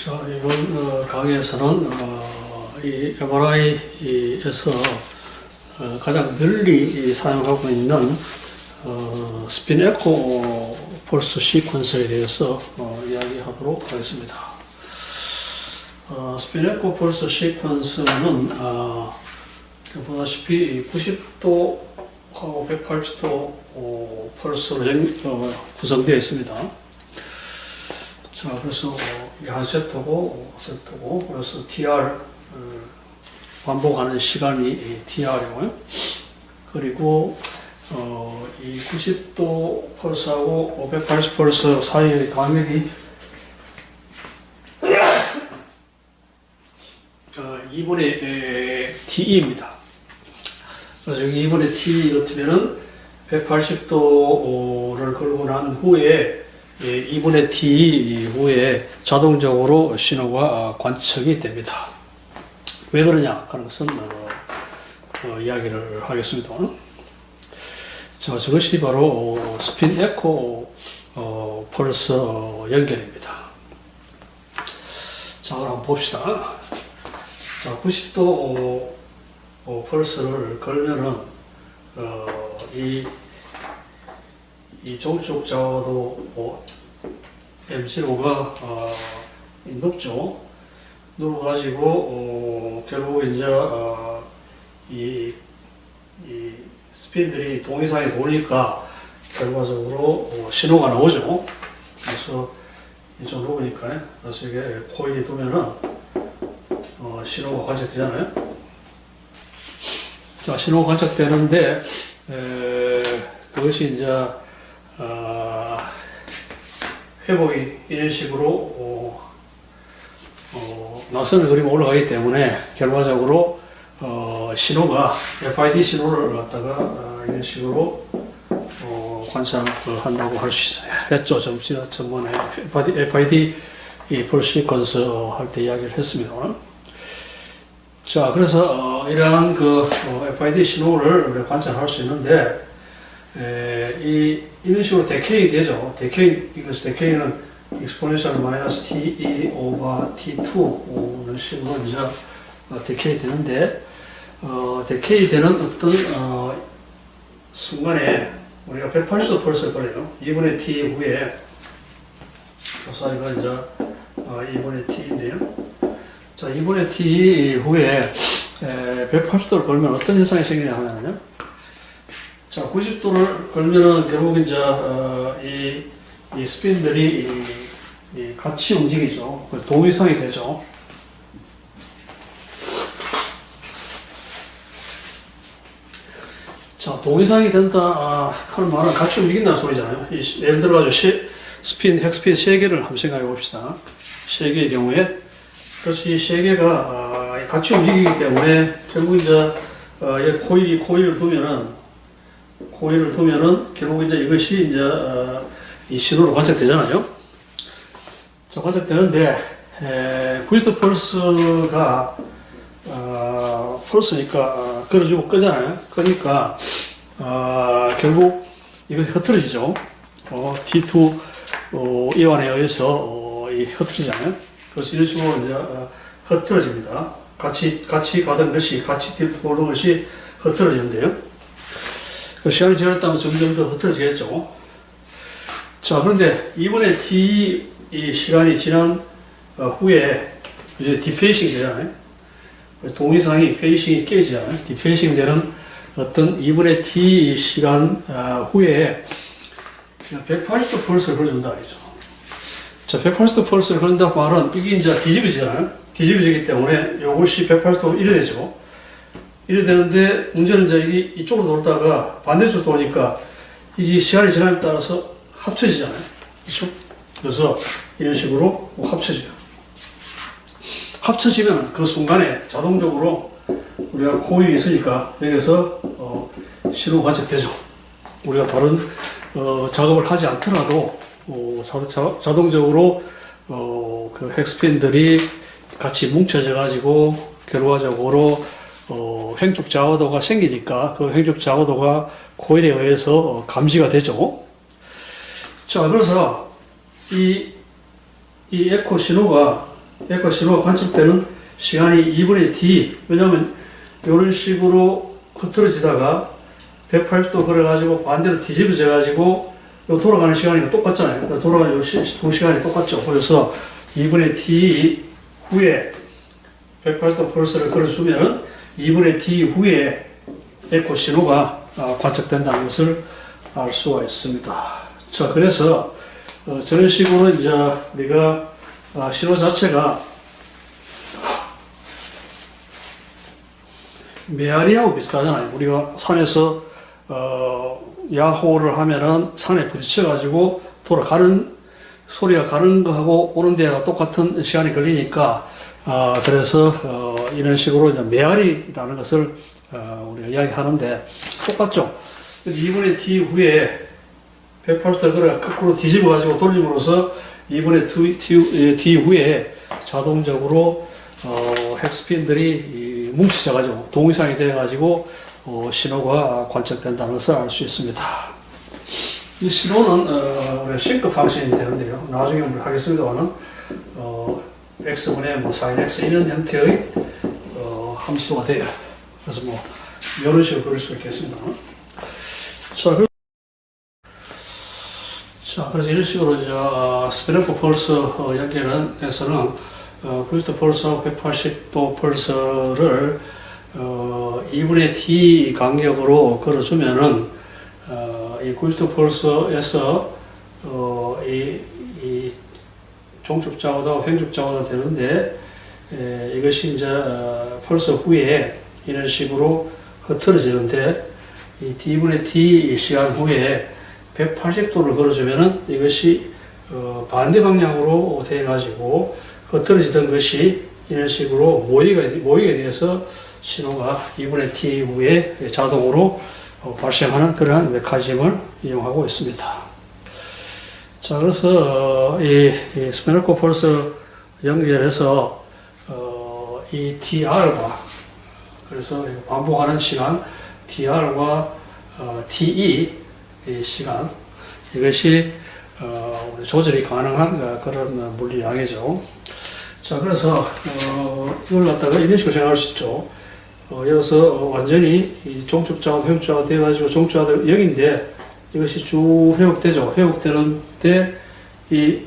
자, 이번 강의에서는 이 MRI에서 가장 널리 사용하고 있는 스핀 에코 펄스 시퀀서에 대해서 이야기하도록 하겠습니다. 스핀 에코 펄스 시퀀서는 보다시피 90도하고 180도 펄스로 구성되어 있습니다. 자, 그래서 이게 한 세트고, 그래서 TR, 반복하는 시간이 TR이고요. 그리고, 이 90도 펄스하고 580 펄스 사이의 간격이 2분의 TE입니다. 그래서 여기 2분의 T 같으면은 180도를 걸고 난 후에 2분의 T 후에 자동적으로 신호가 관측이 됩니다. 왜 그러냐 하는 것은 이야기를 하겠습니다. 자, 저것이 바로 스핀 에코 펄스 연결입니다. 자, 그럼 한번 봅시다. 자, 90도 펄스를 걸면은 이 종쪽 자와도 M0가 높죠. 눌러가지고 결국 이제 이 스핀들이 동이상에 도니까 결과적으로 신호가 나오죠. 그래서 좀 높으니까 그래서 이게 코일이 두면은 신호가 관측되잖아요. 자, 신호가 관측되는데 그것이 이제 회복이 이런 식으로 나선을 그리고 올라가기 때문에 결과적으로 신호가 FID 신호를 갖다가 이런 식으로 관찰을 한다고 할 수 있죠. 전번에 FID 이 펄스 시퀀서 할 때 이야기를 했습니다. 자, 그래서 이러한 그 FID 신호를 우리가 관찰할 수 있는데 이런 식으로 데케이 되죠. 데케이는 exponential minus te over t2는 식으로 이제 데케이 되는데 데케이 되는 어떤 순간에 우리가 180도 펄스를 걸어요. 2분의 t 후에 사이가 이제 2분의 t인데요. 자, 2분의 t 후에 180도를 걸면 어떤 현상이 생기냐 하면요. 자, 90도를 걸면은 결국 이제 이 스핀들이 같이 움직이죠. 동위성이 되죠. 자, 동위성이 된다 하는 말은 같이 움직인다는 소리잖아요. 예를 들어가지고 스핀, 핵스핀 3개를 한번 생각해 봅시다. 3개의 경우에 그래서 이 3개가 같이 움직이기 때문에 결국 이제 코일을 두면은 결국 이제 이것이 이제 이 신호로 관측되잖아요. 자, 관측되는데 90도 펄스가 펄스니까 걸어주고 끄잖아요. 그러니까 결국 이것이 흐트러지죠. T2 이완에 의해서 흐트러지잖아요. 그래서 이런 식으로 이제 흐트러집니다. 같이 가던 것이 같이 돌던 것이 흐트러지는데요. 시간이 지났다면 점점 더 흐트러지겠죠. 자, 그런데 이번에 T 이 시간이 지난 후에 이제 디페이싱이 되잖아요. 동위상이 페이싱이 깨지잖아요. 디페이싱 되는 어떤 2분의 T 시간 후에 180도 펄스를 걸어준다 이죠. 자, 180도 펄스를 걸는다고 말은 이게 이제 뒤집어지잖아요. 뒤집어지기 때문에 이것이 180도 이래 되죠. 이래 되는데 문제는 이제 이게 이쪽으로 돌다가 반대쪽으로 도니까 이게 시간이 지남에 따라서 합쳐지잖아요. 그렇죠? 그래서 이런 식으로 합쳐져요. 합쳐지면 그 순간에 자동적으로 우리가 코일이 있으니까 여기서 신호 관측되죠. 우리가 다른 작업을 하지 않더라도 자동적으로 그 핵스핀들이 같이 뭉쳐져 가지고 결과적으로 횡쪽 자화도가 생기니까 그 횡쪽 자화도가 코일에 의해서 감지가 되죠. 자, 그래서 이 에코 신호가 에코 신호가 관측되는 시간이 2분의 t. 왜냐하면 이런 식으로 흐트러지다가 180도 걸어가지고 반대로 뒤집어져가지고 요 돌아가는 시간이 똑같잖아요. 돌아가는 요 시간이 똑같죠. 그래서 2분의 t 후에 180도 펄스를 걸어주면 2분의 t 후에 에코 신호가 관측된다는 것을 알 수가 있습니다. 자, 그래서 저런 식으로 이제 우리가 신호 자체가 메아리하고 비슷하잖아요. 우리가 산에서 야호를 하면은 산에 부딪혀가지고 돌아가는 소리가 가는 거하고 오는 데가 똑같은 시간이 걸리니까 그래서 이런 식으로 이제 메아리라는 것을 우리가 이야기하는데 똑같죠. 2분의 t 후에 180도 걸어 거꾸로 뒤집어가지고 돌림으로써 2분의 t 후에 자동적으로 핵스핀들이 뭉쳐져가지고 동이상이 되어가지고 신호가 관측된다는 것을 알 수 있습니다. 이 신호는 싱크 펑션이 되는데요. 나중에 우리 하겠습니다만은 x분의 sin x 이런 형태의 함수가 돼요. 그래서 이런 식으로 그릴 수 있겠습니다. 그래서 이런 식으로 이제 스피너코 펄스 연결에서는 굴트 펄스와 180도 펄스를 2분의 t 간격으로 걸어주면은 이 굴트 펄스에서 이 종축 좌우다 횡축 좌우다 되는데 이것이 이제 펄스 후에 이런 식으로 흐트러지는데 이 d분의 t 시간 후에 180도를 걸어주면은 이것이 반대 방향으로 돼가지고 흐트러지던 것이 이런 식으로 모이게 돼서 신호가 2분의 t 후에 자동으로 발생하는 그러한 메커니즘을 이용하고 있습니다. 자, 그래서 이 스피너코 펄스 연결해서 이 TR과 그래서 반복하는 시간 TR과 TE 이 시간 이것이 조절이 가능한 그런 물리량이죠. 자, 그래서 이걸 갖다가 이런 식으로 생각할 수 있죠. 여기서 완전히 이 종축좌우, 회복좌우 돼가지고 종축좌우 0인데 이것이 쭉 회복되죠. 회복되는데 이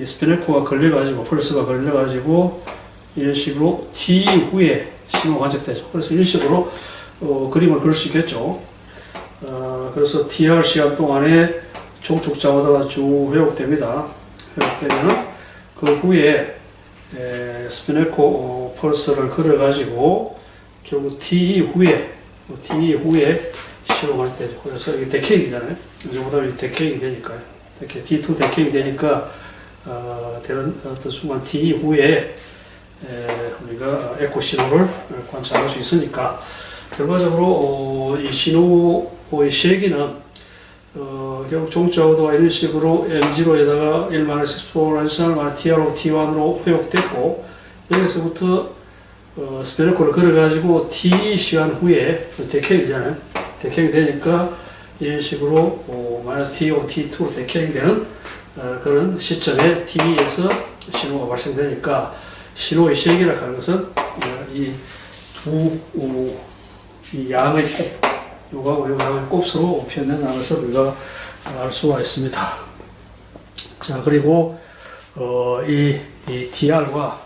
스피너코가 걸려가지고 펄스가 걸려가지고 이런 식으로 T 후에 신호가 관측되죠. 그래서 이런 식으로 그림을 그릴 수 있겠죠. 그래서 TR 시간 동안에 종축좌우가 쭉 회복됩니다. 회복되면은 그 후에 스피너코 펄스를 걸어가지고 결국 T 후에 신호가 관측되죠. 그래서 이게 데케잉 되잖아요. 이거보다 데케잉 되니까요. D2 데케잉 되니까 되는 어떤 순간 T 후에 우리가 에코 신호를 관찰할 수 있으니까 결과적으로 이 신호의 시기는 결국 종축좌우도가 이런 식으로 M0에다가 1-10^-1 TR로 T1으로 회복됐고 여기서부터 스피너코를 걸어가지고 T 시간 후에 데케잉 되잖아요. 데케잉 되니까 이런 식으로 -T5, T2로 데케잉 되는 그런 시점에 T에서 신호가 발생되니까 신호의 시기라고 하는 것은 이 양의 곱, 요거하고 요 양의 곱수로 표현된다는 것을 우리가 알 수가 있습니다. 자, 그리고 이 TR과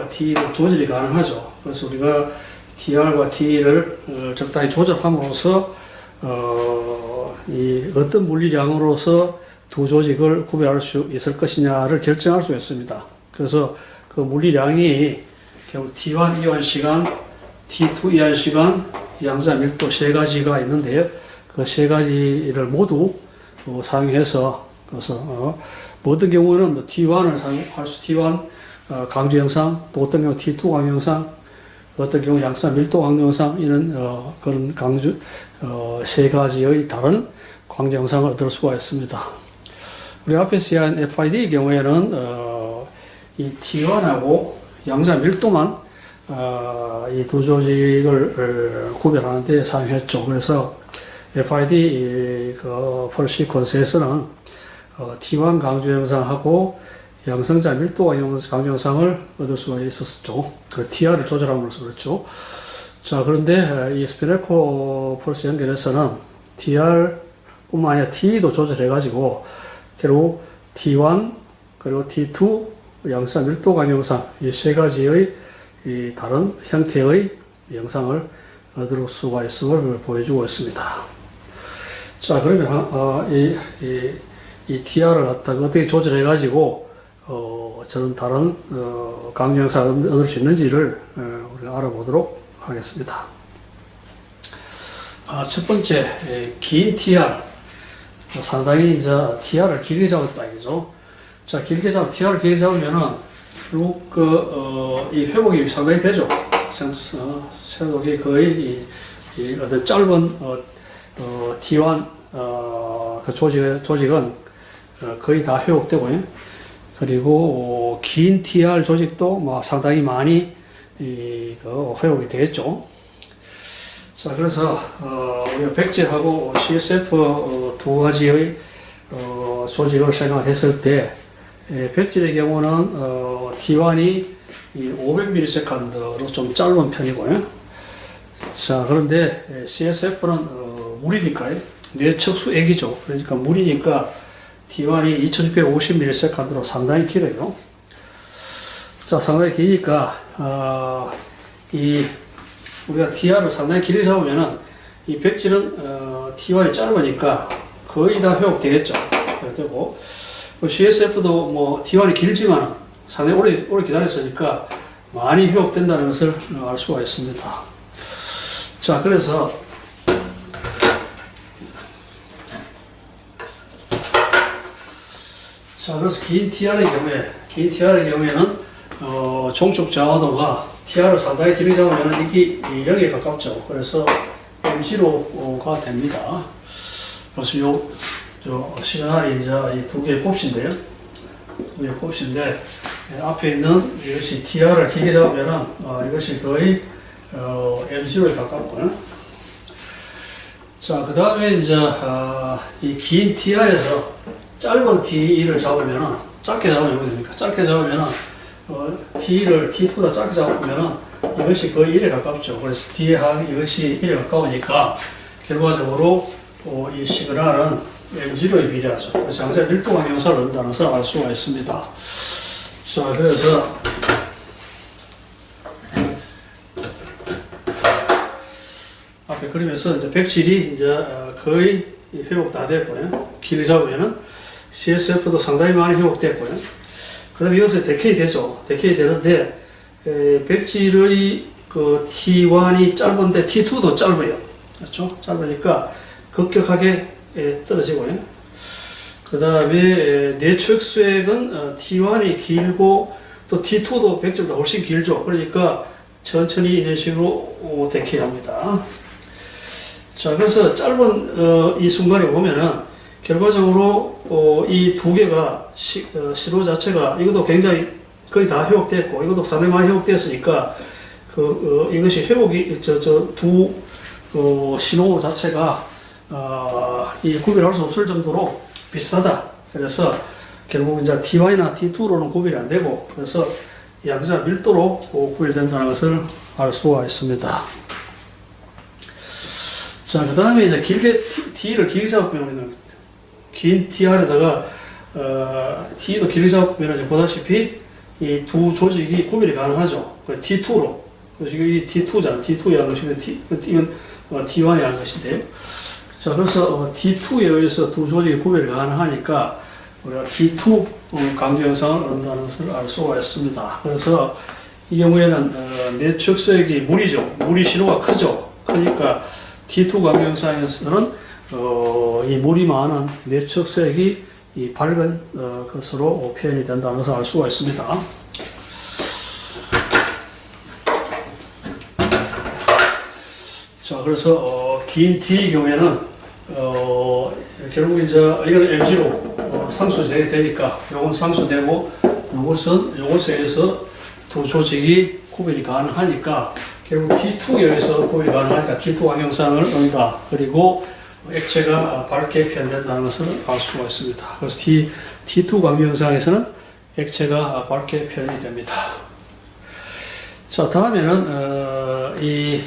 T를 조절이 가능하죠. 그래서 우리가 TR과 T를 적당히 조절함으로써 이 어떤 물리량으로서 두 조직을 구별할 수 있을 것이냐를 결정할 수 있습니다. 그래서 그 물리량이 결국 T1 이완 시간, T2 이완 시간, 양자 밀도 세 가지가 있는데요. 그 세 가지를 모두 사용해서 그래서 어떤 경우는 T1을 사용할 수, T1 강조 영상, 또 어떤 경우 T2 강조 영상, 어떤 경우 양자 밀도 강조 영상 이런 그런 강조 세 가지의 다른 강조 영상을 얻을 수가 있습니다. 우리 앞에서 이야기한 FID의 경우에는 이 T1하고 양자 밀도만 이 두 조직을 구별하는 데 사용했죠. 그래서 FID 그 펄 시퀀스에서는 T1 강조 영상하고 양성자 밀도 강조 영상을 얻을 수가 있었죠. 그 TR을 조절함으로써 그렇죠. 자, 그런데 이 스피넬코 펄스 연결에서는 TR뿐만 아니라 T도 조절해가지고 결국 T1 그리고 T2 양성자 밀도 강조 영상 이 세 가지의 이 다른 형태의 영상을 얻을 수가 있음을 보여주고 있습니다. 자, 그러면 이 TR을 갖다가 어떻게 조절해가지고 저는 다른 강조 영상을 얻을 수 있는지를 우리가 알아보도록 하겠습니다. 첫 번째, 긴 TR. 상당히 이제 TR을 길게 잡았다, 이거죠. 자, TR을 길게 잡으면은, 결국, 이 회복이 상당히 되죠. 회복이 거의, 어떤 짧은, T1, 그 조직은 거의 다 회복되고요. 그리고, 긴 TR 조직도 뭐 상당히 많이, 회복이 되겠죠. 자, 그래서, 우리가 백질하고 CSF 두 가지의, 조직을 생각했을 때, 백질의 경우는, T1이 500ms로 좀 짧은 편이고요. 자, 그런데 CSF는 물이니까요. 뇌척수액이죠. 그러니까 물이니까 T1이 2650ms로 상당히 길어요. 자, 상당히 기니까, 우리가 TR을 상당히 길게 잡으면은, 이 백질은, T1이 짧으니까 거의 다 회복되겠죠. 되고, CSF도 뭐, T1이 길지만 상당히 오래 기다렸으니까 많이 회복된다는 것을 알 수가 있습니다. 자, 그래서, 긴 TR의 경우에는, 종축 자화도가 TR을 상당히 길게 잡으면 이게 0에 가깝죠. 그래서 M0가 됩니다. 그래서 시그널이 이제 이 두 개의 곱인데요. 두 개의 곱인데, 앞에 있는 이것이 TR을 길게 잡으면은, 이것이 거의, M0에 가깝고요. 자, 그 다음에 이제, 이 긴 TR에서 짧은 T를 잡으면은, 짧게 잡으면 이렇게 됩니까? 짧게 잡으면은, T를 T2보다 짧게 잡으면은 이것이 거의 1에 가깝죠. 그래서 이것이 1에 가까우니까 결과적으로 이 시그널은 M0에 비례하죠. 그래서 양자 밀도 강영사를 얻는다는 것을 알 수가 있습니다. 자, 그래서 앞에 그림에서 이제 백질이 이제 거의 회복 다 됐고요. 길게 잡으면은 CSF도 상당히 많이 회복됐고요. 그 다음에 이것은 데케이 되죠. 데케이 되는데, 백질의 그 T1이 짧은데 T2도 짧아요. 그렇죠? 짧으니까 급격하게 떨어지고요. 그 다음에 뇌축수액은 T1이 길고 또 T2도 백질보다 훨씬 길죠. 그러니까 천천히 이런 식으로 데케이 합니다. 자, 그래서 짧은 이 순간에 보면은 결과적으로 이 두 개가 신호 자체가 이것도 굉장히 거의 다 회복됐고 이것도 상당히 많이 회복되었으니까 이것이 회복이 두 신호 자체가 이 구별할 수 없을 정도로 비슷하다. 그래서 결국 이제 T1이나 T2로는 구별이 안 되고 그래서 양자 밀도로 구별된다는 것을 알 수가 있습니다. 자, 그 다음에 이제 T를 길게 잡으면 긴 TR에다가 T도 길게 잡으면 보다시피 이 두 조직이 구별이 가능하죠. T2로. 그래서 이 T2잖아. T2라는 것이면 이건 T1이라는 것인데요. 자, 그래서 T2에 의해서 두 조직이 구별이 가능하니까 우리가 T2 강조 영상을 얻는다는 것을 알 수가 있습니다. 그래서 이 경우에는 뇌축수액이 물이죠. 물이 신호가 크죠. 그러니까 T2 강조 영상에서는 이 물이 많은 뇌축수액이 이 밝은 것으로 표현이 된다는 것을 알 수가 있습니다. 자, 그래서 긴 T의 경우에는 결국 이제 이건 Mg로 상수되게 되니까 요건 상수되고 요것에 의해서 두 조직이 구별이 가능하니까 결국 T2에 의해서 구별이 가능하니까 T2 강영상을 얻는다. 그리고 액체가 밝게 표현된다는 것을 알 수가 있습니다. 그래서 T2 강영상에서는 액체가 밝게 표현이 됩니다. 자, 다음에는 이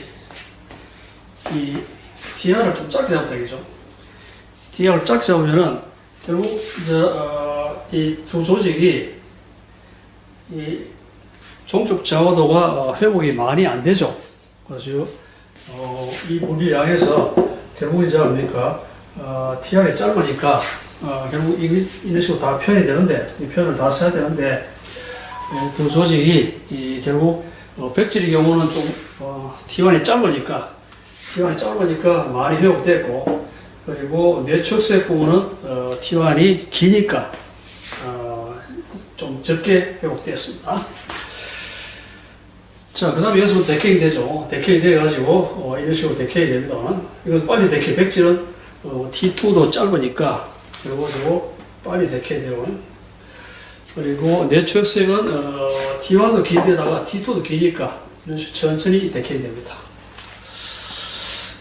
DR을 좀 작게 잡으면 되겠죠. DR을 작게 잡으면은 결국 이 두 조직이 이 종족 저하도가 회복이 많이 안 되죠. 그래서 이 무리를 향해서 결국 이제 뭡니까 TR이 짧으니까 결국 이런 식으로 다 표현이 되는데 이 표현을 다 써야 되는데 두 조직이 결국 백질의 경우는 좀 T1이 짧으니까 많이 회복됐고 그리고 뇌축색 부분은 T1이 기니까 좀 적게 회복되었습니다. 자, 그 다음에 여기서부터 데케이 되죠. 데케이 돼가지고 이런 식으로 데케이 됩니다. 이건 빨리 데케이, 백질은 T2도 짧으니까 그리고 빨리 데케이 되고 그리고 뇌축색은 T1도 긴데다가 T2도 기니까 이런 식으로 천천히 데케이 됩니다.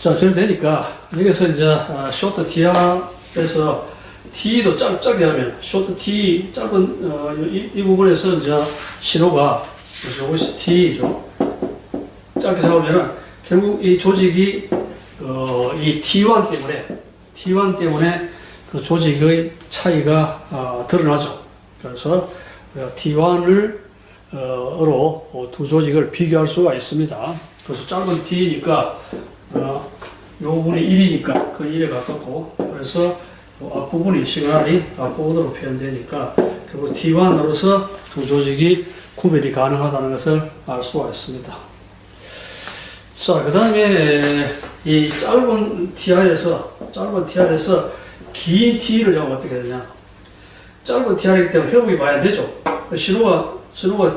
자, 저렇게 되니까 여기서 이제 쇼트 TR에서 T도 짧게 하면 쇼트 T 짧은 이 부분에서 이제 신호가 요것이 T죠. 짧게 잡으면은 결국 이 조직이 이 T1 때문에 그 조직의 차이가 드러나죠. 그래서 T1을 으로 두 조직을 비교할 수가 있습니다. 그래서 짧은 T니까 요 부분이 1이니까 그 1에 가깝고 그래서 앞부분이 시그널이 앞부분으로 표현되니까 결국 T1으로서 두 조직이 구별이 가능하다는 것을 알 수가 있습니다. 자, 그 다음에 이 짧은 TR에서 긴 T를 잡으면 어떻게 되냐. 짧은 TR이기 때문에 회복이 많이 안 되죠. 신호가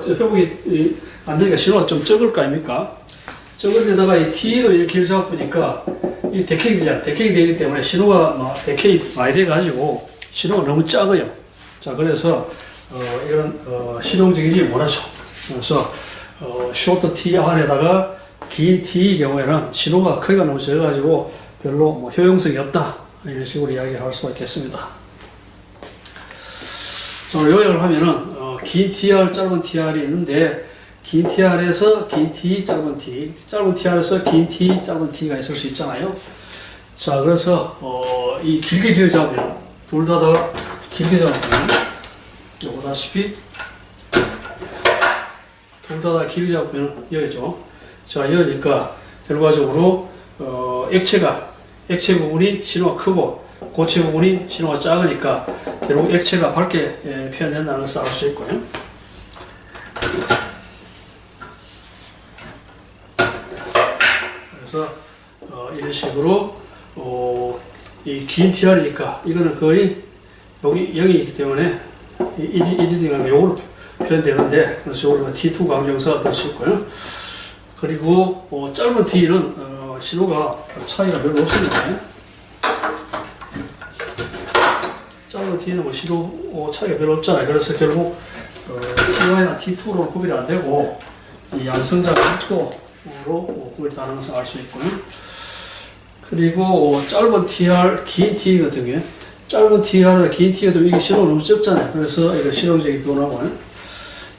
회복이 안 되니까 신호가 좀 적을 거 아닙니까? 적을 데다가 이 T도 이렇게 잡아보니까 이 데케이 되기 때문에 신호가 막 데케이 많이 돼가지고 신호가 너무 작아요. 자, 그래서 이런 실용적이지 못하죠. 그래서 쇼트 T 안에다가 긴 T의 경우에는 신호가 크기가 너무 적어가지고 별로 뭐 효용성이 없다 이런 식으로 이야기할 수가 있겠습니다. 자, 요약을 하면은 긴 TR, 짧은 TR이 있는데 긴 TR에서 긴 T, 짧은 T, 짧은 TR에서 긴 T, 짧은 T가 있을 수 있잖아요. 자, 그래서 이 길게 잡으면 둘 다 길게 잡으면 보다시피 둘 다 길게 잡으면 여기죠. 자, 여기니까 결과적으로 액체 부분이 신호가 크고 고체 부분이 신호가 작으니까 결국 액체가 밝게 표현된다는 것을 알 수 있고요. 그래서 이런 식으로 이 긴 TR이니까 이거는 거의 여기 0이기 때문에 이디딩하면 요거로 표현되는데 그래서 요거를 T2 강정사가 될 수 있고요. 그리고 짧은 T는 신호가 차이가 별로 없습니다. 짧은 T는 뭐 신호 차이가 별로 없잖아요. 그래서 결국 T1이나 T2로 구별이 안 되고 이 양성장 속도로 구별이 되는 것을 알 수 있고요. 그리고 짧은 TR, 긴 T 같은 경우에 짧은 T가 긴 T가 또 이게 신호가 너무 적잖아요. 그래서 이거 실용적인 변화고요.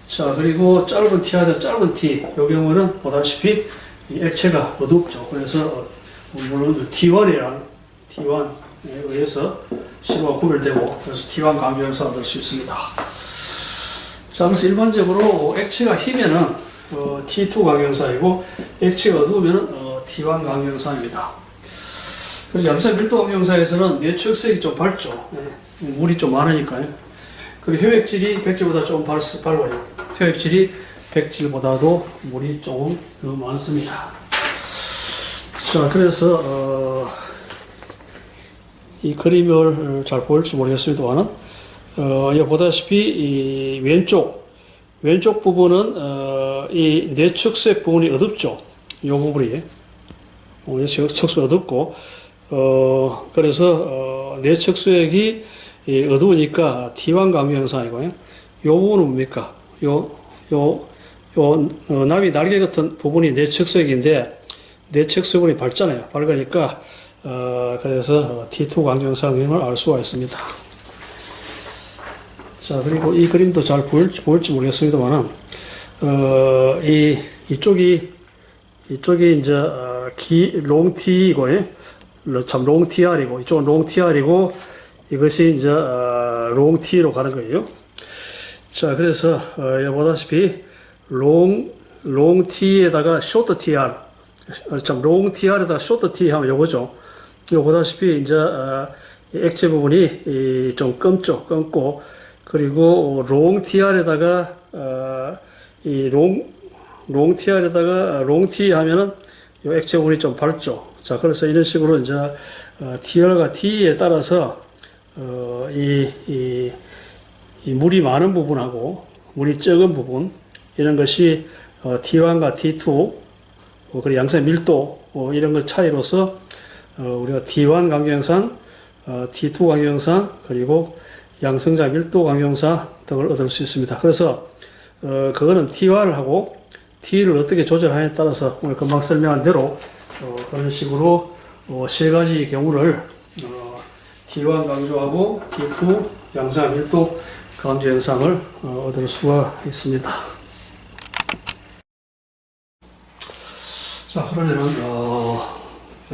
자, 그리고 짧은 T와 짧은 T 이 경우는 보다시피 이 액체가 어둡죠. 그래서 물론 T1에 의해서 신호가 구별되고 그래서 T1 강경사가 될 수 있습니다. 자, 그래서 일반적으로 액체가 희면은 T2 강경사이고 액체가 어두우면은 T1 강경사입니다. 그리고 양산 밀도 강경사에서는 뇌축색이 좀 밝죠. 물이 좀 많으니까요. 그리고 혈액질이 백질보다 좀 밝아요. 혈액질이 백질보다도 물이 조금 더 많습니다. 자, 그래서 이 그림을 잘 보일지 모르겠습니다만은 여기 보다시피 이 왼쪽 부분은 이 뇌축색 부분이 어둡죠. 이 부분이 척수 어둡고 그래서 뇌척수액이 어두우니까 T1 강류 현상이고요. 요 부분은 뭡니까? 나비 날개 같은 부분이 뇌척수액인데 뇌척수 부분이 밝잖아요. 밝으니까 그래서 T2 강류 현상임을 알 수가 있습니다. 자, 그리고 이 그림도 잘 보일지 모르겠습니다만은, 이쪽이 이제, 롱 T이고, 참, 롱 TR이고, 이쪽은 롱 TR이고, 이것이 이제, 롱 T로 가는 거예요. 자, 그래서, 여기 보다시피, 롱 T에다가 쇼트 TR, 참, 롱 TR에다가 쇼트 T 하면 요거죠. 요 보다시피, 이제, 액체 부분이 좀 검고, 그리고 롱 TR에다가, 롱 TR에다가 롱 T 하면은 요 액체 부분이 좀 밝죠. 자, 그래서 이런 식으로 이제, TR과 T에 따라서, 이 물이 많은 부분하고 물이 적은 부분, 이런 것이, T1과 T2, 그리고 양성의 밀도, 이런 것 차이로서, 우리가 T1 강경상, T2 강경상, 그리고 양성자 밀도 강경사 등을 얻을 수 있습니다. 그래서, 그거는 T1하고 T를 어떻게 조절하냐에 따라서 오늘 금방 설명한 대로, 그런 식으로, 세 가지 경우를, T1 강조하고 T2 양성자 밀도 강조 영상을 얻을 수가 있습니다. 자, 그러면은,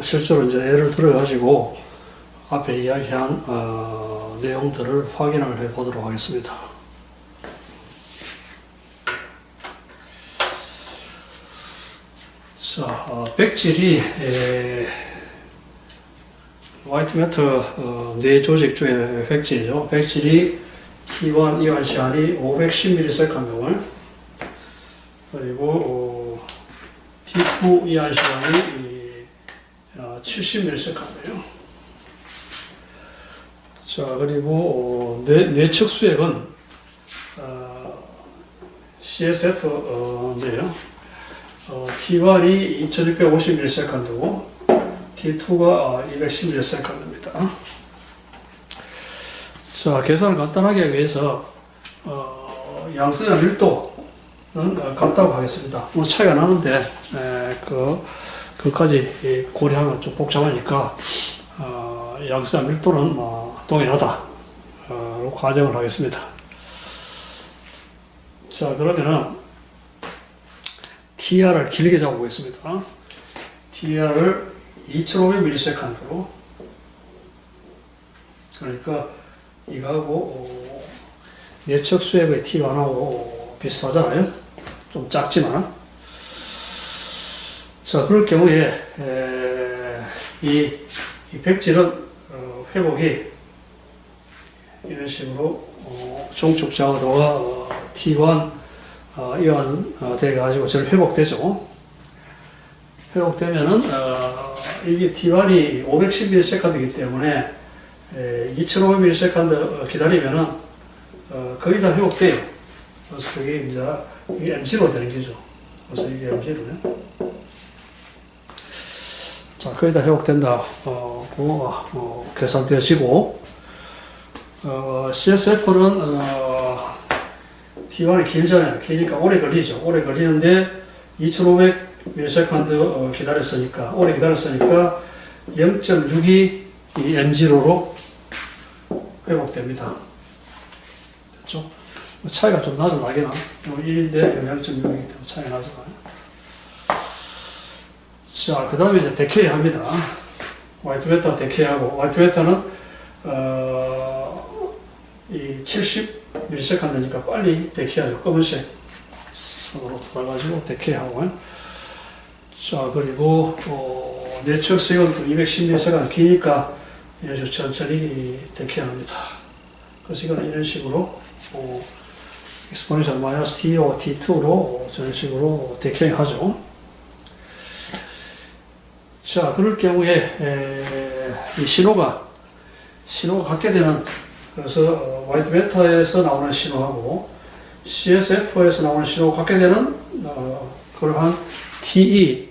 실제로 이제 예를 들어가지고 앞에 이야기한, 내용들을 확인을 해 보도록 하겠습니다. 자, 백질이, 화이트 매터, 뇌 조직 중에 백질이죠. 백질이 T1 이완 시간이 510ms 등을, 그리고, T2 이완 시간이 70ms 칸이에요. 자, 그리고 내측 수액은 CSF인데요. T1이 2650ms 칸이고 T2가 210ms 칸입니다. 자, 계산을 간단하게 하기 위해서 양성자 밀도는 같다고 하겠습니다. 뭐 차이가 나는데 그까지 고려하면 좀 복잡하니까 양성자 밀도는 동일하다 로 가정을 하겠습니다. 자, 그러면은 TR을 길게 잡아보겠습니다. TR을 2500ms로, 그러니까 이거하고 내측 수액의 T1하고 비슷하잖아요. 좀 작지만. 자, 그럴 경우에 이 백질은 회복이 이런 식으로 종축 장어도가 T1 이완 돼가지고 저를 회복되죠. 회복되면은 이게 T1이 510ms이기 때문에 2500ms 기다리면은 거의 다 회복돼요. 그래서 그게 이제 이게 MC로 되는 거죠. 그래서 이게 MC로네. 자, 거의 다 회복된다. 계산되어지고, CSF는 T1이 길잖아요. 기니까 오래 걸리죠. 오래 걸리는데 2500ms 기다렸으니까, 오래 기다렸으니까 0.62 mg로 회복됩니다. 됐죠? 차이가 좀 나죠, 나기는. 1인데 0.6이기 때문에 차이가 나잖아요. 자, 그 다음에 이제 데케이 합니다. 화이트 베타 데케이하고, 화이트 베타는, 이 70ms 되니까 빨리 데케이하죠. 검은색 손으로 돌아가지고 데케이하고. 자, 그리고, 내측 수액은 210ms가 기니까 이런 식으로 천천히 데케이합니다. 그래서 이거는 이런 식으로, exponential minus T5, T2로 저런 식으로 데케이 하죠. 자, 그럴 경우에, 이 신호가 갖게 되는, 그래서, 화이트 베타에서 나오는 신호하고, CSF에서 나오는 신호가 갖게 되는, 그러한 TE,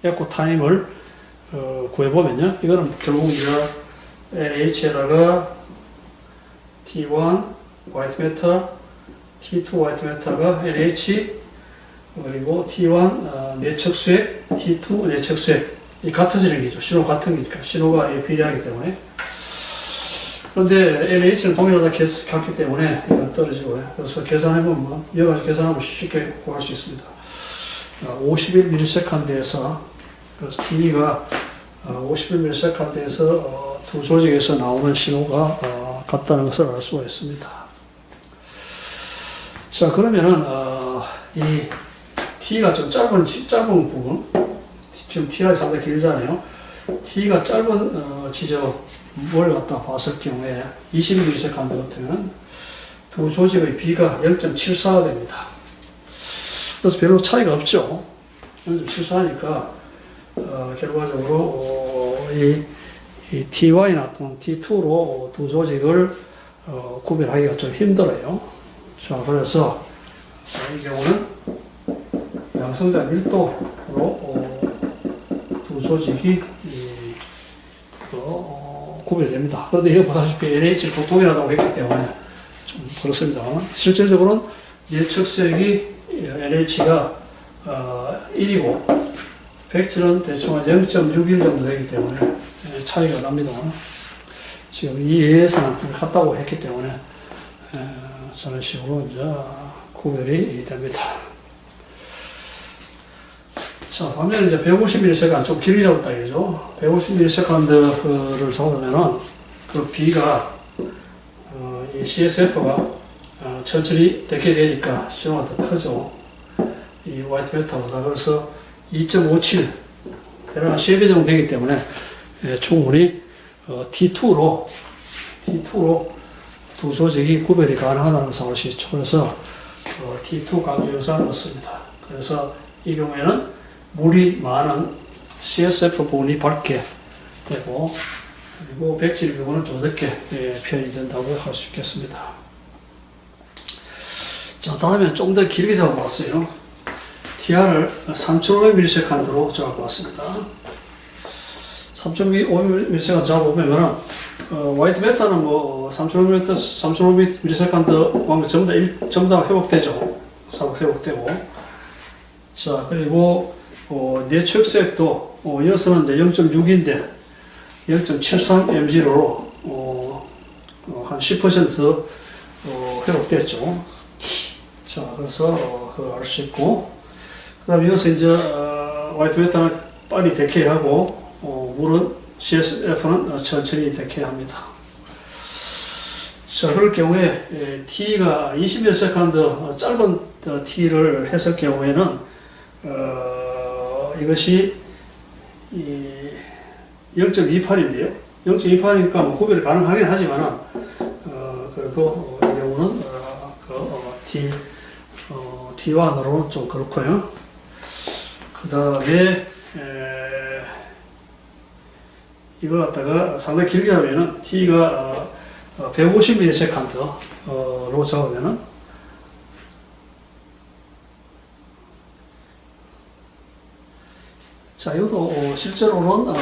에코 타임을, 구해보면요. 이거는 결국 이제 NH에다가 T1, 화이트 베타, T2 화이트 베타가 NH, 그리고 T1 내측 수액, T2 내측 수액. 이 같아지는 게죠. 신호 같은 거니까. 신호가 비례하기 때문에. 그런데 LH는 동일하다 갔기 때문에 이건 떨어지고요. 그래서 계산해보면, 여러 가지 계산하면 쉽게 구할 수 있습니다. 51ms에서, 그래서 T가 51ms에서 두 조직에서 나오는 신호가 같다는 것을 알 수가 있습니다. 자, 그러면은, 이 T가 좀 짧은 부분, 지금 T가 상당히 길잖아요. T가 짧은 지점을 갖다 봤을 경우에 21ms 같으면 두 조직의 B가 0.74가 됩니다. 그래서 별로 차이가 없죠. 0.74니까 결과적으로 이 TY나 또는 T2로 두 조직을 구별하기가 좀 힘들어요. 자, 그래서 이 경우는 양성자 밀도로 두 조직이 구별됩니다. 그런데 이거 보다시피 LH를 보통이라고 했기 때문에 좀 그렇습니다. 실질적으로는 내측색이 LH가 1이고 백질은 대충 한 0.61 정도 되기 때문에 차이가 납니다. 지금 이 예에서는 같다고 했기 때문에 저런 식으로 이제 구별이 됩니다. 자, 반면에 이제 150ms 좀 길게 잡았다 이거죠. 150ms를 잡으면은 그 B가 이 CSF가 천천히 decay 되니까 신호가 더 크죠. 이 화이트 베타보다. 그래서 2.57 대략 3배 정도 되기 때문에 충분히 T2로 두 조직이 구별이 가능하다는 것을 알 수 있죠. 그래서 T2 강조 요소를 넣습니다. 그래서 이 경우에는 물이 많은 CSF 부분이 밝게 되고, 그리고 백질 부분은 좀 늦게 표현이 된다고 할 수 있겠습니다. 자, 다음에 좀 더 길게 잡아봤어요. TR을 3500ms로 잡아봤습니다. 3500ms 잡아보면은, 화이트 베타는 뭐 3500ms 전부 다 회복되죠. 회복되고. 자, 그리고 내측색도 여기서는 이제 0.6인데 0.73mg로 한 10% 회복됐죠. 자, 그래서 그걸 알 수 있고, 그 다음에 여기서 이제 화이트 베타는 빨리 데케이하고 물은 CSF는 천천히 데케이합니다. 자, 그럴 경우에 T가 20ms 짧은 T를 했을 경우에는 이것이 0.28인데요. 0.28이니까 뭐 구별이 가능하긴 하지만은 그래도 이 경우는 T1으로는 좀 그렇고요. 그 다음에 이걸 갖다가 상당히 길게 하면은 T가 150ms로 잡으면은 자, 이것도 실제로는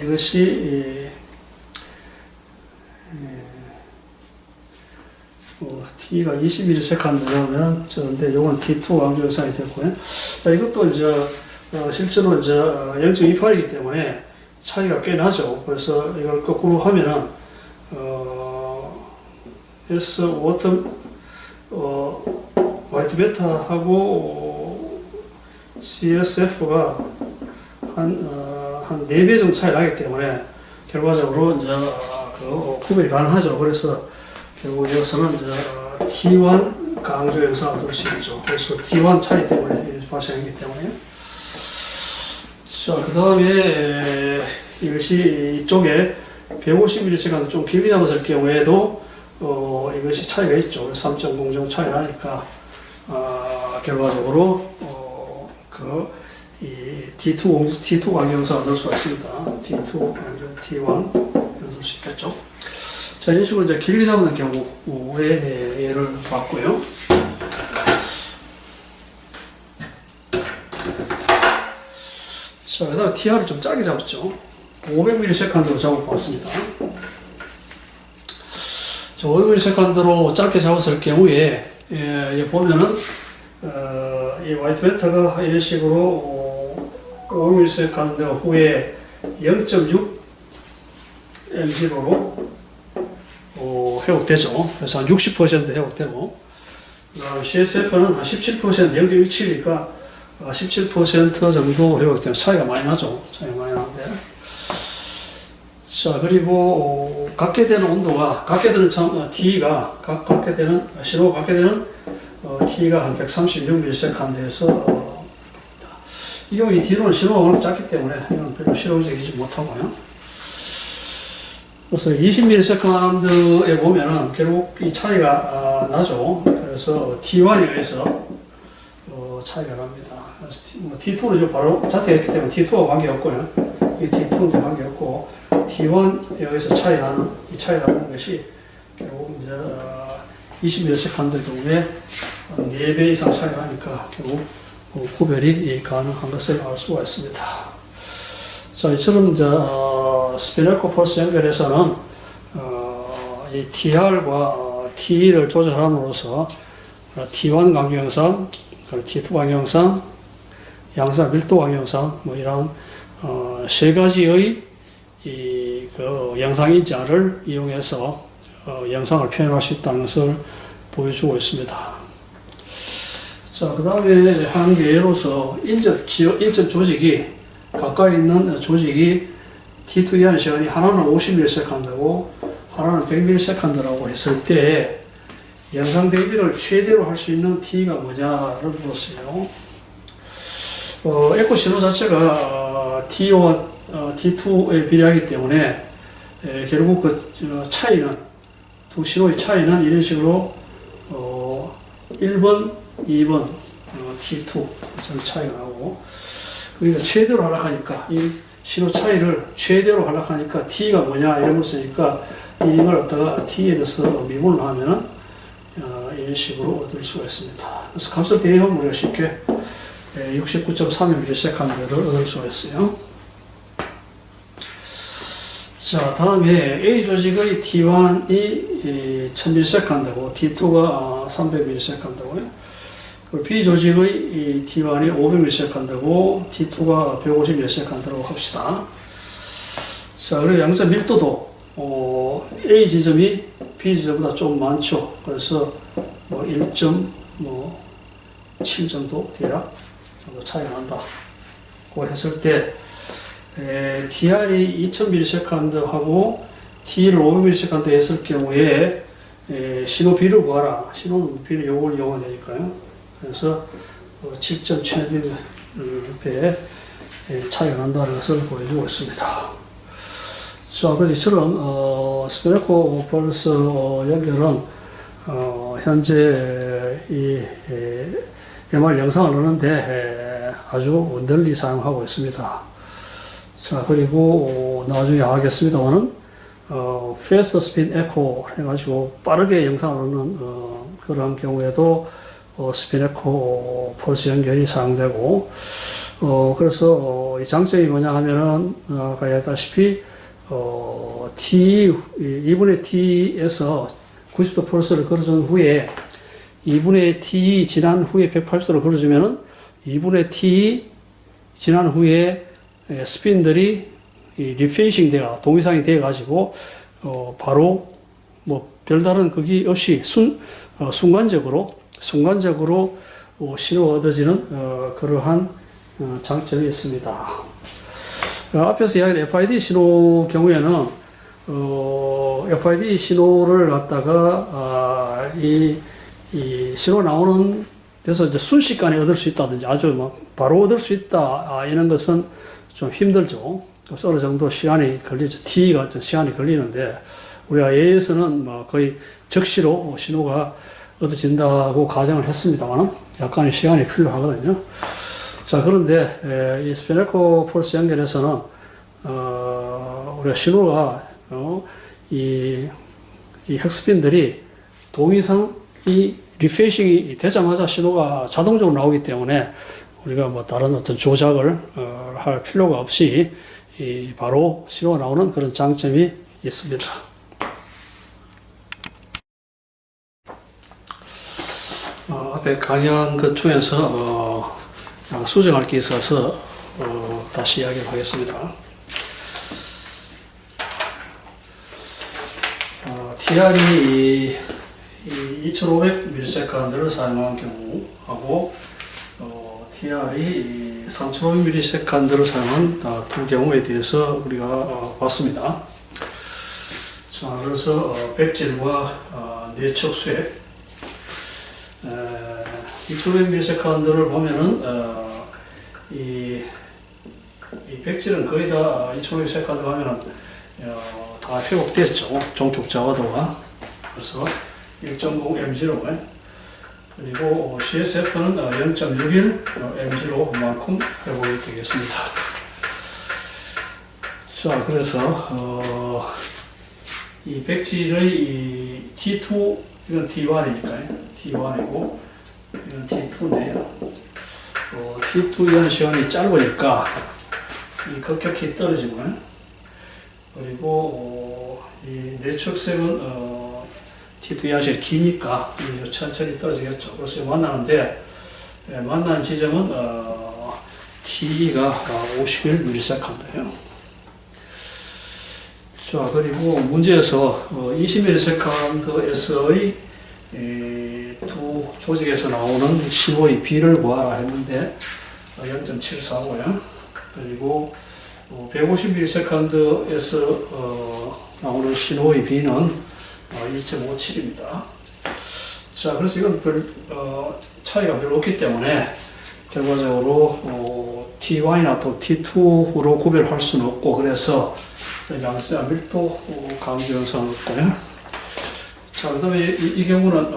이것이 T가 20ms라면 저인데 요건 T2 강조 요상이 됐고요. 자, 이것도 이제 실제로 이제 0.28이기 때문에 차이가 꽤 나죠. 그래서 이걸 거꾸로 하면은 S 워터 화이트 베타하고 CSF가 한 4배 정도 차이 나기 때문에 결과적으로 이제 구별이 가능하죠. 그래서 결국 여기서는 이제 T1 강조 현상을 볼 수 있죠. 그래서 T1 차이 때문에 발생하기 때문에. 자, 그 다음에 이것이 이쪽에 150ms가 좀 길게 잡았을 경우에도 이것이 차이가 있죠. 3.0 정도 차이 나니까 결과적으로 이 T2 강조 현상을 넣을 수가 있습니다. T2 강조 T1 넣을 수 있겠죠. 자, 이런 식으로 이제 길게 잡는 경우에 예를 봤고요. 자, 그 다음에 TR을 좀 짧게 잡았죠. 500ms로 잡아봤습니다. 자, 500ms로 짧게 잡았을 경우에, 보면은, 이 화이트 베타가 이런 식으로 500ms 후에 0.6 mg로 회복되죠. 그래서 한 60% 회복되고, CSF는 한 17%, 0.17이니까 17% 정도 회복되면 차이가 많이 나죠. 차이가 많이 나는데. 자, 그리고 갖게 되는 온도가, 갖게 되는 T가, 갖게 되는, 신호가 갖게 되는 T가 한 136ms에서 이 경우 T로는 신호가 워낙 작기 때문에 이건 별로 실용적이지 못하고요. 그래서 20ms에 보면은 결국 이 차이가 나죠. 그래서 T1에 의해서 차이가 납니다. 그래서 T2는 바로 자택했기 때문에 T2와 관계없고요. 이 T2는 관계없고 T1에 의해서 이 차이 나는 것이 결국 이제 20ms 경우에 4배 이상 차이 나니까 결국 구별이 가능한 것을 알 수가 있습니다. 자, 이처럼 이제 스피네코 펄스 연결에서는 이 TR과 TE를 조절함으로써 T1 강경상, T2 강경상, 양산 밀도 강경상, 뭐 이런 세 가지의 그 영상 인자를 이용해서 영상을 표현할 수 있다는 것을 보여주고 있습니다. 자, 그 다음에 한 예로서 인접 조직이 가까이 있는 조직이 T2 이하의 시간이 하나는 50ms 한다고 하나는 100ms라고 했을 때 영상 대비를 최대로 할 수 있는 T가 뭐냐를 물었어요. 에코 신호 자체가 T와 T2에 비례하기 때문에 결국 그 차이는, 두 신호의 차이는 이런 식으로 1번, 2번 T2 전 차이가 나오고, 그러니까 최대로 하락하니까 이 신호 차이를 최대로 하락하니까 T가 뭐냐 이런 걸 쓰니까 이걸 얻다가 T에 대해서 미분을 하면은 이런 식으로 얻을 수가 있습니다. 그래서 값을 대입하면 우리가 쉽게 69.31ms를 얻을 수가 있어요. 자, 다음에 A 조직의 T1이 1000ms 한다고, T2가 300ms 한다고요. B 조직의 T1이 500ms 한다고, T2가 150ms 한다고 합시다. 자, 그리고 양산 밀도도 A 지점이 B 지점보다 좀 많죠. 그래서 뭐 1.7 정도 대략 정도 차이가 난다. 고 했을 때 TR이 2000ms 하고 T를 500ms 했을 경우에 신호 B를 구하라. 신호는 B는 요걸 이용하면 되니까요. 그래서 7.7배 차이가 난다는 것을 보여주고 있습니다. 자, 그래서 이처럼 스피네코 펄스 연결은 현재 이 MR 영상을 넣는데 아주 널리 사용하고 있습니다. 자, 그리고 나중에 하겠습니다만은 Fast Spin Echo 해가지고 빠르게 영상을 넣는 그런 경우에도 스피네코 펄스 연결이 사용되고, 그래서 이 장점이 뭐냐 하면은 아까 얘기했다시피 T2분의 T에서 90도 펄스를 걸어준 후에 2분의 T 지난 후에 180도를 걸어주면은 2분의 T 지난 후에 스핀들이 리페이싱 돼가 동이상이 돼 가지고 바로 뭐 별다른 그게 없이 순간적으로 신호가 얻어지는 그러한 장점이 있습니다. 앞에서 이야기한 FID 신호 경우에는 FID 신호를 갖다가 이 신호 나오는 데서 이제 순식간에 얻을 수 있다든지 아주 막 바로 얻을 수 있다 이런 것은 좀 힘들죠. 그래서 어느 정도 시간이 걸리죠. T가 시간이 걸리는데 우리가 A에서는 뭐 거의 즉시로 신호가 얻어진다고 가정을 했습니다만 약간의 시간이 필요하거든요. 자, 그런데 이 스피네코 펄스 연결에서는 우리가 신호가 이 핵스핀들이 동이상 이 리페이싱이 되자마자 신호가 자동적으로 나오기 때문에 우리가 뭐 다른 어떤 조작을 할 필요가 없이 바로 신호가 나오는 그런 장점이 있습니다. 앞에 강연 그 중에서 수정할 게 있어서 다시 이야기를 하겠습니다. TR이 2500ms를 사용한 경우하고 TR이 3500ms를 사용한 두 경우에 대해서 우리가 봤습니다. 자, 그래서 백질과 내척 수액 2500ms를 보면은 이 백질은 거의 다 2500ms를 하면은 다 회복됐죠. 종축 자화도가. 그래서 1.0 mg로 그리고 CSF는 0.61 mg로 그만큼 회복이 되겠습니다. 자, 그래서 이 백질의 이 T2 이건 T1이니까요. T1이고 이건 T2인데요. T2 이하는 시간이 짧으니까 이 급격히 떨어지면 그리고 이 내측색은 T2 이하 시간이 기니까 천천히 떨어지겠죠. 그래서 만나는데 만나는 지점은 T가 51ms인데요. 자, 그리고 문제에서 20ms에서의 두 조직에서 나오는 신호의 B를 구하라 했는데 0.74고요. 그리고 150ms에서 나오는 신호의 B는 2.57입니다. 자, 그래서 이건 차이가 별로 없기 때문에 결과적으로 T1이나 또 T2로 구별할 수는 없고, 그래서 양수와 밀도 강조 영상을 얻고요. 자, 그 다음에 이 경우는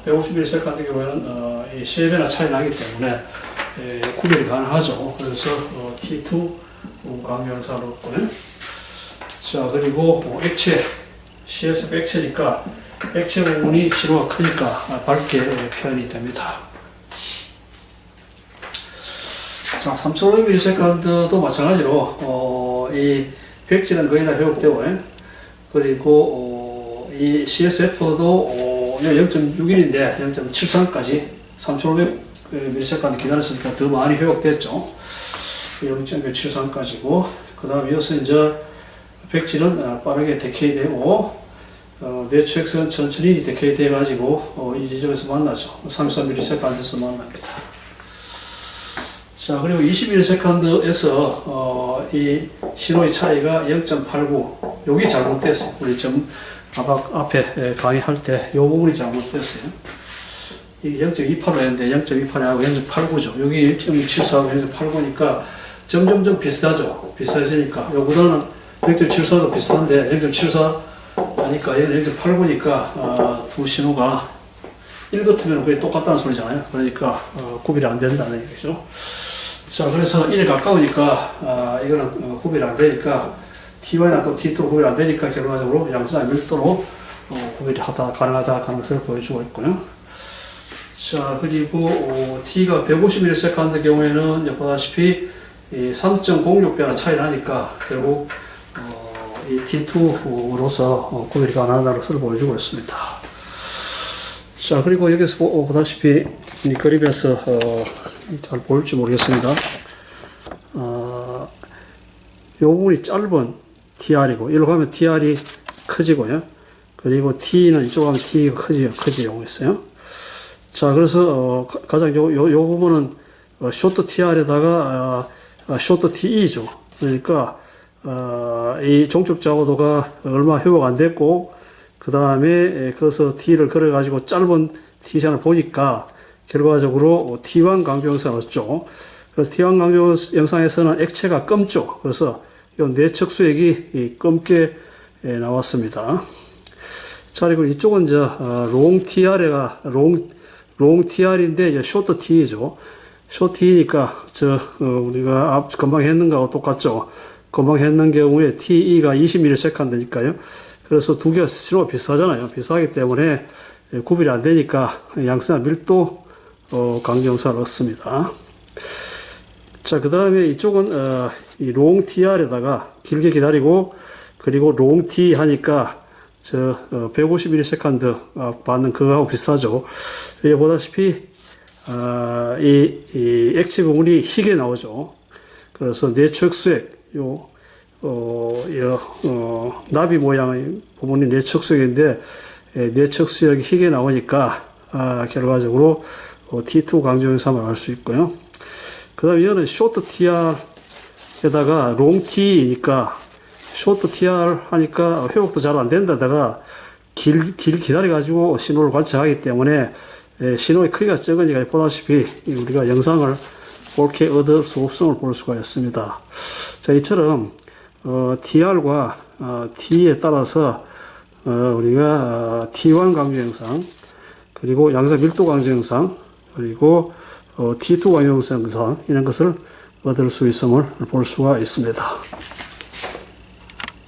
151세 같은 경우에는 이 3배나 차이 나기 때문에 구별이 가능하죠. 그래서 T2 강조 영상을 얻고요. 자, 그리고 액체, CSF 액체니까 액체 부분이 신호가 크니까 밝게 표현이 됩니다. 자, 3500ms도 마찬가지로 이 백질은 거의 다 회복되고, 그리고 이 CSF도 0.61인데 0.73까지 3500ms까지 기다렸으니까 더 많이 회복됐죠. 0.73까지고, 그 다음 이어서 이제 백질은 빠르게 데케이되고, 내추엑스는 천천히 데케이돼가지고 이 지점에서 만나죠. 33ms에서 만납니다. 자, 그리고 21세컨드에서 이 신호의 차이가 0.89, 여기 잘못됐어요. 우리 좀 앞에 강의할 때 이 부분이 잘못됐어요. 이게 0.28로 했는데 0.28하고 0.89죠. 여기 0.74하고 0.89니까 점점점 비슷하죠. 비슷해지니까 요보다는 0.74도 비슷한데 0.74 하니까 얘는 0.89니까 두 신호가 1 같으면 거의 똑같다는 소리잖아요. 그러니까 구별이 안 된다는 얘기죠. 자, 그래서 1에 가까우니까 이거는 구별이 안 되니까 T1이나 또 T2로 구별이 안 되니까 결과적으로 양수나 밀도로 구별이 가능하다 하는 것을 보여주고 있고요. 자, 그리고 T가 150ms의 경우에는 보다시피 3.06배나 차이 나니까 결국 이 T2로서 구별이 가능하다는 것을 보여주고 있습니다. 자, 그리고 여기서 보다시피 이 그림에서 잘 보일지 모르겠습니다. 요 부분이 짧은 TR이고, 이리로 가면 TR이 커지고요. 그리고 T는 이쪽으로 가면 T가 커지고 있어요. 자, 그래서 가장 요 부분은 쇼트 TR에다가 쇼트 TE죠. 그러니까 이 종축 자고도가 얼마 회복 안 됐고, 그 다음에 그래서 T를 걸어가지고 짧은 T샷을 보니까 결과적으로 T1 강조 영상을 얻죠. 그래서 T1 강조 영상에서는 액체가 검죠. 그래서 이 내측 수액이 검게 나왔습니다. 자, 그리고 이쪽은 이제 롱 TR인데 쇼트 T죠. 쇼트 T니까 우리가 금방 했는 거하고 똑같죠. 금방 했는 경우에 TE가 20ms니까요. 그래서 두 개가 신호가 비슷하잖아요. 비슷하기 때문에 구별이 안 되니까 양수나 밀도 강조영상을 얻습니다. 자, 그 다음에 이쪽은 이 롱 TR에다가 길게 기다리고, 그리고 롱 T 하니까 150msecond 받는 그거하고 비슷하죠. 여기 보다시피 이 액체 부분이 희게 나오죠. 그래서 내측 수액, 나비 모양의 부분이 내측수역인데 내측수역이 희게 나오니까 결과적으로 T2 강조 영상을 알 수 있고요. 그 다음에 이거는 쇼트 TR에다가 롱 T니까 쇼트 TR 하니까 회복도 잘 안 된다다가 길 기다려가지고 신호를 관찰하기 때문에 신호의 크기가 적으니까 보다시피 우리가 영상을 옳게 얻을 수 없음을 볼 수가 있습니다. 자, 이처럼 TR과 T에 따라서 우리가 T1 강조 영상, 그리고 양사 밀도 강조 영상, 그리고 T2 강조 영상 이런 것을 얻을 수 있음을 볼 수가 있습니다.